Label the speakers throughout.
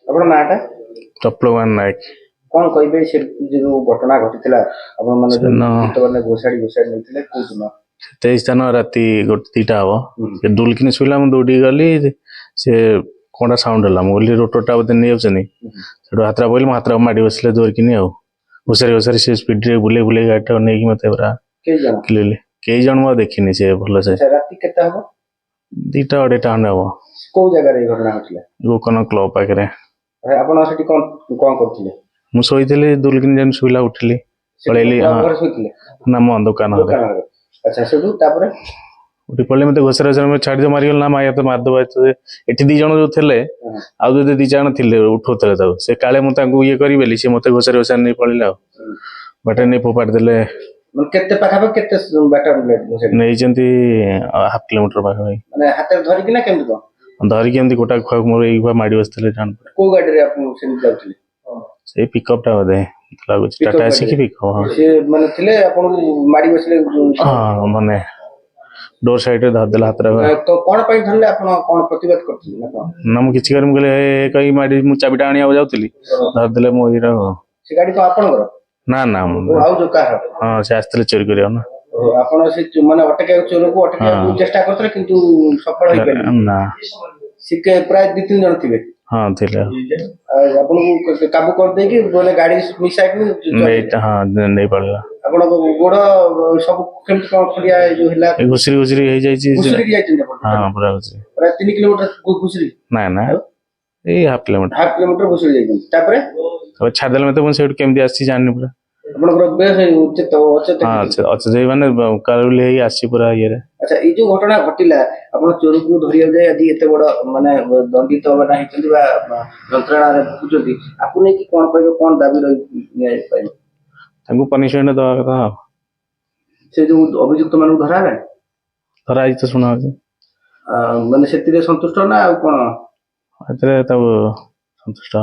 Speaker 1: ଆପଣ ନାଁଟା?
Speaker 2: ଚପଲମାନ ନାୟକ।
Speaker 1: କଣ କହିବେ ସେ ଯୋଉ ଘଟଣା ଘଟିଥିଲା ଆପଣ ମାନେ ଯୋଉ ଘୋଷାଡି ନେଇଥିଲେ କୋଉ ଦିନ?
Speaker 2: 23 ଜାନୁଆରୀ ରାତି 1-2ଟା ହବ। ସେ ଡୁଲକିନି ଶୋଇଲା, ମୁଁ ଦୌଡ଼ିକି ଗଲି, ସେ କଣଟା ସାଉଣ୍ଡ ହେଲା, ମୁଁ ଗଲି ରୋଟରଟା ବୋଧେ ନେଇଯାଉଛନ୍ତି, ସେଠୁ ହାତଟା ପଇଲି, ମୋ ହାତଟା ମାଡ଼ି ବସିଲେ ଧରିକିନି ଆଉ ଘୋଷାରି ସେ ସ୍ପିଡରେ ବୁଲେଇ ଗାଡ଼ିଟାକୁ ନେଇକି ମତେ ପୁରା କିଲେଇଲେ। କେଇ ଜଣ ମୁଁ ଦେଖିନି ସେ ଭଲସେ।
Speaker 1: ରାତି କେତେ ହବ?
Speaker 2: 2ଟା 2:30 ଖଣ୍ଡେ ହବ।
Speaker 1: କୋଉ ଜାଗାରେ ଏଇ ଘଟଣା ଘଟିଲା?
Speaker 2: ଗୋକର୍ଣ୍ଣ କ୍ଲବ ପାଖରେ।
Speaker 1: ଆପଣ ସେଠି କଣ କରୁଥିଲେ?
Speaker 2: ମୁଁ ଶୋଇଥିଲି, ଦୁଲକିନି ଯେମିତି ଶୋଇଲା ଉଠିଲି, ପଳେଇଲି। ନା ମୋ ଦୋକାନ ଘରେ।
Speaker 1: ଆଚ୍ଛା, ସେଠୁ ତାପରେ
Speaker 2: ଉଠି ପଳେଇ ମତେ ଘୋଷାରି ଛାଡ଼ିଦିଅ, ମାରିଗଲି ନା ମାରିଦବ। ଏଠି 2 ଜଣ ଯୋଉ ଥିଲେ, ଆଉ ଯଦି 2 ଜଣ ଥିଲେ ଉଠଉଥିଲେ ତାକୁ, ସେ କାଳେ ମୁଁ ତାଙ୍କୁ ଇଏ କରିବେଲି, ସେ ମତେ ଘୋଷାରି ନେଇ ପଳେଇଲେ ଆଉ ବାଟରେ ନେଇ ଫୋପାଡ଼ି ଦେଲେ।
Speaker 1: କେତେ ପାଖାପାଖି କେତେ ବାଟ
Speaker 2: ନେଇଛନ୍ତି? 1/2 କିଲୋମିଟର ପାଖାପାଖି।
Speaker 1: ମାନେ ହାତରେ ଧରିକି ନା କେମିତି କଣ?
Speaker 2: ଧରିକି ଏମିତି ଗୋଟା ଖୁଆକୁ ମୋର ଏଇ ଖୁଆ ମାଡ଼ି ବସିଥିଲେ।
Speaker 1: କୋଉ ଗାଡିରେ ଆପଣ ସେମିତି ଯାଉଥିଲେ?
Speaker 2: ସେଇ ପିକଅପ୍ ଟା ବୋଧେ ଲାଗୁଛି, ଟାଟା ଏସି କି ପିକଅପ୍।
Speaker 1: ସେ ମାନେ ଥିଲେ ଆପଣଙ୍କୁ ମାଡ଼ି ବସିଲେ?
Speaker 2: ହଁ, ମାନେ ଡୋର ସାଇଡରେ ଧରିଦେଲା ହାତଟା।
Speaker 1: କଣ ପାଇଁ ଧରିଲେ? ଆପଣ କଣ ପ୍ରତିବାଦ କରିଥିଲେ
Speaker 2: ନା? ମୁଁ କିଛି କରି, ମୁଁ କହିଲି କହି ମୁଁ ଚାବିଟା ଆଣିବାକୁ ଯାଉଥିଲି, ଧରିଦେଲେ ମୋ ଇଏଟା।
Speaker 1: ସେ ଗାଡି କଣ ଆପଣଙ୍କର? ନା, ଆଉ ଯୋଉ କାହାର?
Speaker 2: ହଁ, ସେ ଆସିଥିଲେ ଚୋରି କରିବାକୁ ନା।
Speaker 1: ଆପଣ ସେ ମାନେ ଚୋରକୁ ଅଟକେଇବାକୁ ଚେଷ୍ଟା କରୁଥିଲେ, କିନ୍ତୁ ସଫଳ ହେଇପାରିଲେନି? ନା, ସେ ପ୍ରାୟ 2-3 ଜଣ ଥିବେ।
Speaker 2: ହଁ, ଥିଲେ।
Speaker 1: ଆପଣଙ୍କୁ କାବୁ କରିଦେଇକି ଗାଡି ମିଶାଇକି
Speaker 2: ନେଇ ପଳେଇଲା।
Speaker 1: ଆପଣଙ୍କ ଗୋଡ ସବୁ କେମିତି କଣ ଖଣ୍ଡିଆ ଯୋଉ ହେଲା?
Speaker 2: ଘୁଷୁରି ହେଇଯାଇଛି। ହଁ, ପୁରା
Speaker 1: ପ୍ରାୟ 3 କିଲୋମିଟର ଘୁଷୁରି?
Speaker 2: ନା, ଏଇ 1/2 କିଲୋମିଟର।
Speaker 1: 1/2 କିଲୋମିଟର ଘୁଷୁରି ଯାଇଛନ୍ତି। ତାପରେ
Speaker 2: ଛାଡ଼ିଦେଲେ ମତେ, ମୁଁ ସେଇଠୁ କେମିତି ଆସିଛି ଜାଣିନି ପୁରା।
Speaker 1: ଆପଣଙ୍କର
Speaker 2: ଅଚେତ ମାନେ କାଉଲି ହେଇ ଆସିଛି ପୁରା ଇଏରେ।
Speaker 1: ଆଚ୍ଛା, ଏଇ ଯୋଉ ଘଟଣା ଘଟିଲା, ଆପଣ ଚୋରକୁ ଧରିବାକୁ ଯାଇ ଆଜି ଏତେ ବଡ ମାନେ ଦଣ୍ଡିତ ହେଇଛନ୍ତି ବା ଯନ୍ତ୍ରଣାରେ ଭୋଗୁଛନ୍ତି, ଆକୁ ନେଇକି କଣ କହିବେ? କଣ ଦାବି ନିଆଯାଇପାରିବ?
Speaker 2: ତାଙ୍କୁ ପନିଶମେଣ୍ଟ ଦେବା କଥା।
Speaker 1: ସେ ଯୋଉ ଅଭିଯୁକ୍ତ ମାନଙ୍କୁ ଧରା ହେଲାଣି?
Speaker 2: ଧରା ହେଇଛି ତ ଶୁଣା ହଉଛି।
Speaker 1: ମାନେ ସେଥିରେ ସନ୍ତୁଷ୍ଟ ନା ଆଉ କଣ?
Speaker 2: ଏଥିରେ ତାକୁ ସନ୍ତୁଷ୍ଟ।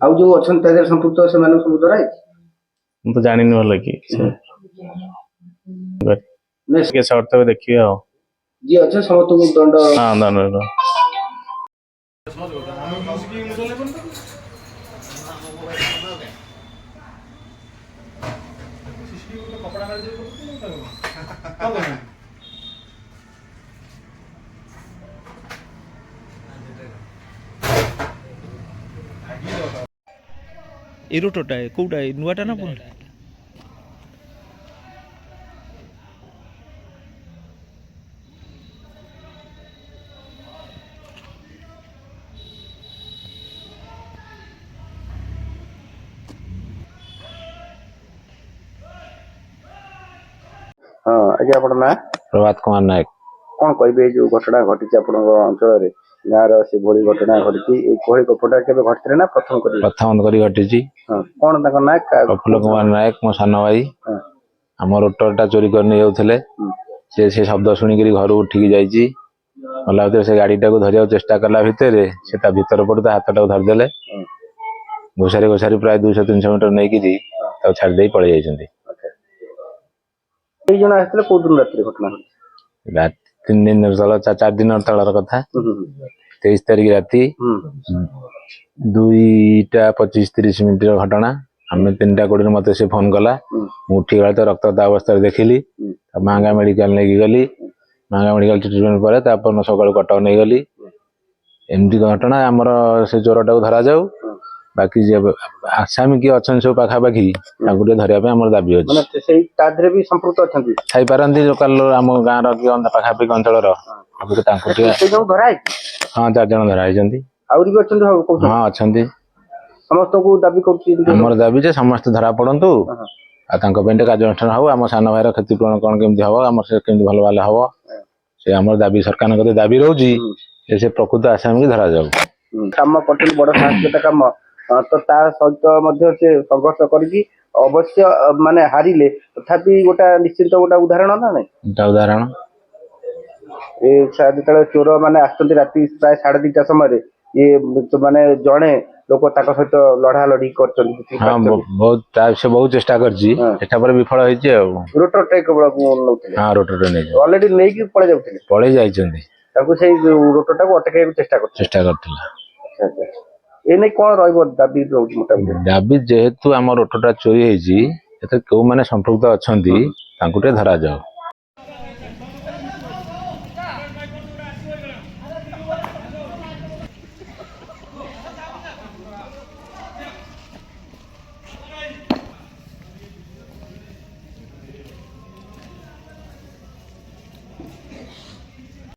Speaker 1: ଆଉ ଯୋଉ ଅଛନ୍ତି ତା ଦେହରେ ସମ୍ପୃକ୍ତ, ସେମାନଙ୍କୁ ସବୁ ଧରା ହେଇଛି?
Speaker 2: ମୁଁ ତ ଜାଣିନି ଭଲ କି। ଦେଖିବେ ଆଉ
Speaker 1: ଯିଏ ଅଛନ୍ତି ସମସ୍ତଙ୍କୁ ଦଣ୍ଡ।
Speaker 3: এই রোটরটা কোউটা নুয়াটা না পুরোটা?
Speaker 1: ହଁ, ଆଜ୍ଞା, ଆପଣଙ୍କ ନାଁ?
Speaker 2: ପ୍ରଭାତ କୁମାର ନାୟକ।
Speaker 1: କଣ କହିବେ ଏଇ ଯୋଉ ଘଟଣା ଘଟିଛି ଆପଣଙ୍କ ଅଞ୍ଚଳରେ, ଗାଁର ସେଭଳି ଘଟଣା ଘଟିଛି? ଏଭଳି ଘଟଣା କେବେ ଘଟିଥିଲା ନା ପ୍ରଥମ
Speaker 2: କରି ଘଟିଛି?
Speaker 1: କଣ ତାଙ୍କ ନାଁ?
Speaker 2: ପ୍ରଫୁଲ୍ଲ କୁମାର ନାୟକ, ମୋ ସାନ ଭାଇ। ଆମ ରୋଟରଟା ଚୋରି କରି ନେଇ ଯାଉଥିଲେ, ସେ ଶବ୍ଦ ଶୁଣିକିରି ଘରୁ ଉଠିକି ଯାଇଛି। ଗଲା ଭିତରେ ସେ ଗାଡିଟାକୁ ଧରିବାକୁ ଚେଷ୍ଟା କଲା ଭିତରେ ସେ ତା ଭିତରେ ପଡୁ ତା ହାତଟାକୁ ଧରିଦେଲେ। ଘୋଷାରି ପ୍ରାୟ 200-300 ମିଟର ନେଇକିରି ତାକୁ ଛାଡି ଦେଇ ପଳେଇ ଯାଇଛନ୍ତି।
Speaker 1: 2 ଜଣ ଆସିଥିଲେ? କୋଉ ଦିନ ରାତିରେ ଘଟଣା?
Speaker 2: 3 ଦିନ ତଳ, 4 ଦିନ ତଳର କଥା। 23 ତାରିଖ ରାତି 2:25-30 ଘଟଣା। ଆମେ 3:20 ମତେ ସେ ଫୋନ କଲା। ମୁଁ ଉଠିଗଲା ତ ରକ୍ତାକ୍ତ ଅବସ୍ଥାରେ ଦେଖିଲି। ମାଙ୍ଗା ମେଡିକାଲ ନେଇକି ଗଲି। ମାଙ୍ଗା ମେଡିକାଲ ଟ୍ରିଟମେଣ୍ଟ ପରେ ତାପର ସକାଳୁ କଟକ ନେଇଗଲି। ଏମିତି ଘଟଣା। ଆମର ସେ ଚୋରଟାକୁ ଧରାଯାଉ, ବାକି ଆସାମୀ କିଏ ଅଛନ୍ତି ସବୁ ପାଖାପାଖି, ତାଙ୍କୁ ଟିକେ ଧରିବା ପାଇଁ ଆମର ଦାବି ଅଛି।
Speaker 1: ସେଇ ତା ଦେହରେ ବି ସମ୍ପୃକ୍ତ ଅଛନ୍ତି,
Speaker 2: ଥାଇପାରନ୍ତି, ଲୋକାଲ ଆମ ଗାଁର କି ପାଖାପାଖି ଅଞ୍ଚଳର ତାଙ୍କୁ ଟିକେ। ହଁ, 4 ଜଣ ଧରା ହେଇଛନ୍ତି।
Speaker 1: ଆହୁରି ବି ଅଛନ୍ତି?
Speaker 2: ହଁ, ଅଛନ୍ତି।
Speaker 1: ସମସ୍ତଙ୍କୁ ଦାବି କରୁଛି
Speaker 2: ଆମର ଦାବି ଯେ ସମସ୍ତେ ଧରା ପଡନ୍ତୁ, ଆଉ ତାଙ୍କ ପାଇଁ ଟିକେ କାର୍ଯ୍ୟାନୁଷ୍ଠାନ ହବ। ଆମ ସାନ ଭାଇର କ୍ଷତିପୂରଣ କଣ କେମିତି ହବ, ଆମର ସେ କେମିତି ଭଲ ଭାଲେ ହବ, ସେ ଆମର ଦାବି ସରକାରଙ୍କ କତିରେ ଦାବି ରହୁଛି ଯେ ସେ ପ୍ରକୃତ ଆସାମୀକି ଧରାଯାଉ।
Speaker 1: କାମ କରିଥିଲି, ବଡ ସାହସିକତା କାମ, ତ ତା ସହିତ ମଧ୍ୟ ସେ ସଂଘର୍ଷ କରିକି ଅବଶ୍ୟ ମାନେ ହାରିଲେ, ତଥାପି ଗୋଟେ ନିଶ୍ଚିନ୍ତ ଗୋଟେ ଉଦାହରଣ ନା ନାଇଁ?
Speaker 2: ଉଦାହରଣ।
Speaker 1: ଯେତେବେଳେ ଚୋର ମାନେ ଆସୁଛନ୍ତି ରାତି ପ୍ରାୟ 2:30 ସମୟରେ, ଇଏ ମାନେ ଜଣେ ଲୋକ ତାଙ୍କ ସହିତ ଲଢା ଲଢି କରୁଛନ୍ତି
Speaker 2: ହଁ ବହୁତ ସେ ବହୁତ ଚେଷ୍ଟା କରିଛି, ଚେଷ୍ଟା ପରେ ବିଫଳ ହେଇଛି ଆଉ।
Speaker 1: ରୋଟର ଟା କେବଳ ନଉଥିଲେ,
Speaker 2: ହଁ ରୋଟର ନେଇଛି,
Speaker 1: ଅଲରେଡି ନେଇକି ପଳେଇ ଯାଉଥିଲେ,
Speaker 2: ପଳେଇ ଯାଇଛନ୍ତି,
Speaker 1: ତାଙ୍କୁ ସେଇ ରୋଟର ଟାକୁ ଅଟକେଇବାକୁ ଚେଷ୍ଟା
Speaker 2: କରିଥିଲା।
Speaker 1: ଏ ନେଇ କଣ ରହିବ ଦାବି ରହୁଛି ମୋଟାମୋଟି?
Speaker 2: ଦାବି ଯେହେତୁ ଆମ ରୋଟରଟା ଚୋରି ହେଇଛି, ଏଥିରେ କୋଉମାନେ ସମ୍ପୃକ୍ତ ଅଛନ୍ତି ତାଙ୍କୁ ଟିକେ ଧରାଯାଉ।